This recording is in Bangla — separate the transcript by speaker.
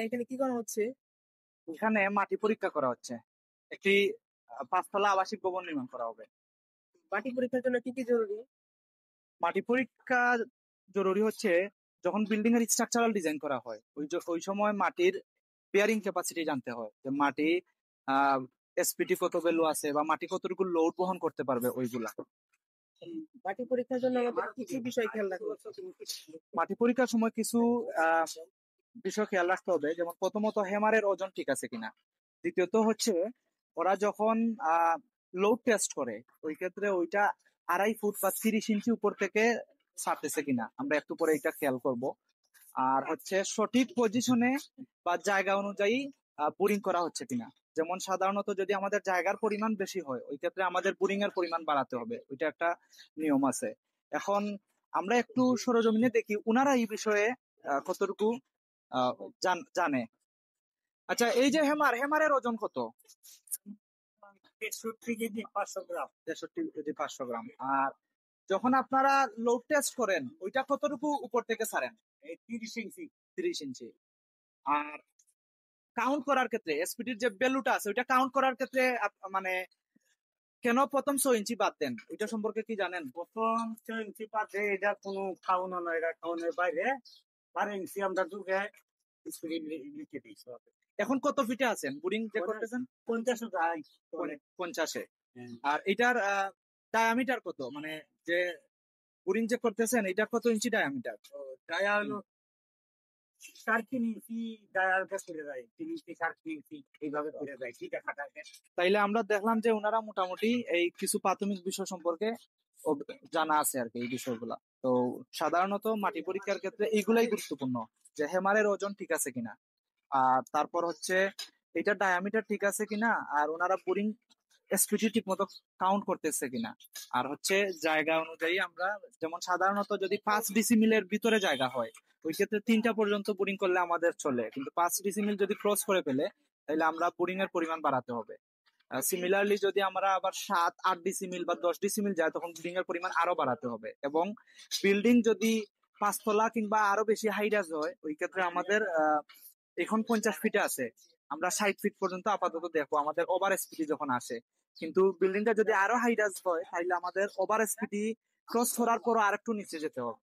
Speaker 1: এখানে কি করা হচ্ছে?
Speaker 2: এখানে মাটি পরীক্ষা করা হচ্ছে। একটি 5 তলা আবাসিক ভবন নির্মাণ করা হবে।
Speaker 1: মাটি পরীক্ষার জন্য কি কি জরুরি?
Speaker 2: মাটি পরীক্ষা জরুরি হচ্ছে যখন বিল্ডিং এর স্ট্রাকচারাল ডিজাইন করা হয়, ওই সময় মাটির বেয়ারিং ক্যাপাসিটি জানতে হয়, যে মাটি এসপিটি কত ভ্যালু আছে বা মাটি কতটুকু লোড বহন করতে পারবে ওইগুলা।
Speaker 1: মাটি পরীক্ষার জন্য আমাদের কি কি বিষয় খেয়াল রাখতে হবে?
Speaker 2: মাটি পরীক্ষার সময় কিছু বিষয় খেয়াল রাখতে হবে, যেমন প্রথমত হেমারের ওজন ঠিক আছে কিনা। দ্বিতীয়ত হচ্ছে ওরা যখন লোড টেস্ট করে ওই ক্ষেত্রে ওইটা 2.5 ফুট বা 30 ইঞ্চি উপর থেকে ছাড়তেছে কিনা, আমরা একটু পরে এটা খেয়াল করব। আর হচ্ছে সঠিক পজিশনে বা জায়গা অনুযায়ী বোরিং করা হচ্ছে কিনা। যেমন সাধারণত যদি আমাদের জায়গার পরিমাণ বেশি হয় ওই ক্ষেত্রে আমাদের বোরিং এর পরিমাণ বাড়াতে হবে, ওইটা একটা নিয়ম আছে। এখন আমরা একটু সরেজমিনে দেখি ওনারা এই বিষয়ে কতটুকু আহ, জানে। আচ্ছা, এই যে হেমারের ওজন কত?
Speaker 3: 63 কেজি 500 গ্রাম।
Speaker 2: 63 কেজি 500 গ্রাম। আর যখন আপনারা লোড টেস্ট করেন ওইটা কতটুকু উপর থেকে ছাড়েন?
Speaker 3: 30 ইঞ্চি।
Speaker 2: 30 ইঞ্চি। আর কাউন্ট করার ক্ষেত্রে এসপিটির যে ভ্যালুটা আছে ওইটা কাউন্ট করার ক্ষেত্রে মানে কেন প্রথম 6 ইঞ্চি বাদ দেন, এটা সম্পর্কে কি জানেন?
Speaker 3: প্রথম 6 ইঞ্চি পাশে এটা কোনো খাওয়ানো নয়, এটা খাওয়ানোর বাইরে 12 ইঞ্চি আমরা যুগে স্পিড লিখে দিয়েছি।
Speaker 2: এখন কত ফিটে আছেন বোরিং যে করতেছেন? 50-এ। আর এটার ডায়ামিটার কত, মানে যে বোরিং যে করতেছেন এটা কত ইঞ্চি ডায়ামিটার?
Speaker 3: ডায়া হলো 3.5 ইঞ্চি ডায়ার করে যায়, 3 ইঞ্চি 3.5 ইঞ্চি এইভাবে করে যায়, সেটা খাটা যায়।
Speaker 2: তাইলে আমরা দেখলাম যে ওনারা মোটামুটি এই কিছু প্রাথমিক বিষয় সম্পর্কে জানা আছে আর কি, এই বিষয়গুলা। তো সাধারণত মাটি পরীক্ষার ক্ষেত্রে এইগুলাই গুরুত্বপূর্ণ, যে হেমারের ওজন ঠিক আছে কিনা, আর তারপর হচ্ছে এটা ডায়ামিটার ঠিক আছে কিনা, আর ওনারা বোরিং এসপিটি ঠিক মতো কাউন্ট করতেছে কিনা। আর হচ্ছে জায়গা অনুযায়ী আমরা, যেমন সাধারণত যদি 5 ডিসিমিলের ভিতরে জায়গা হয় ওই ক্ষেত্রে 3টা পর্যন্ত বোরিং করলে আমাদের চলে, কিন্তু 5 ডিসিমিল যদি ক্রস করে ফেলে তাহলে আমরা বোরিং এর পরিমাণ বাড়াতে হবে। সিমিলারলি যদি আমরা আবার 7-8 ডিসিমিল বা 10 ডিসিমিল যায় তখন বিল্ডিং এর পরিমাণ আরো বাড়াতে হবে। এবং বিল্ডিং যদি 5 তলা কিংবা আরো বেশি হাইরাজ হয় ওই ক্ষেত্রে আমাদের এখন 50 ফিটে আছে, আমরা 60 ফিট পর্যন্ত আপাতত দেখবো আমাদের ওভার স্পিডি যখন আসে। কিন্তু বিল্ডিংটা যদি আরো হাইরাজ হয় তাহলে আমাদের ওভার স্পিডি ক্রস করার পর আরেকটু নিচে যেতে হবে।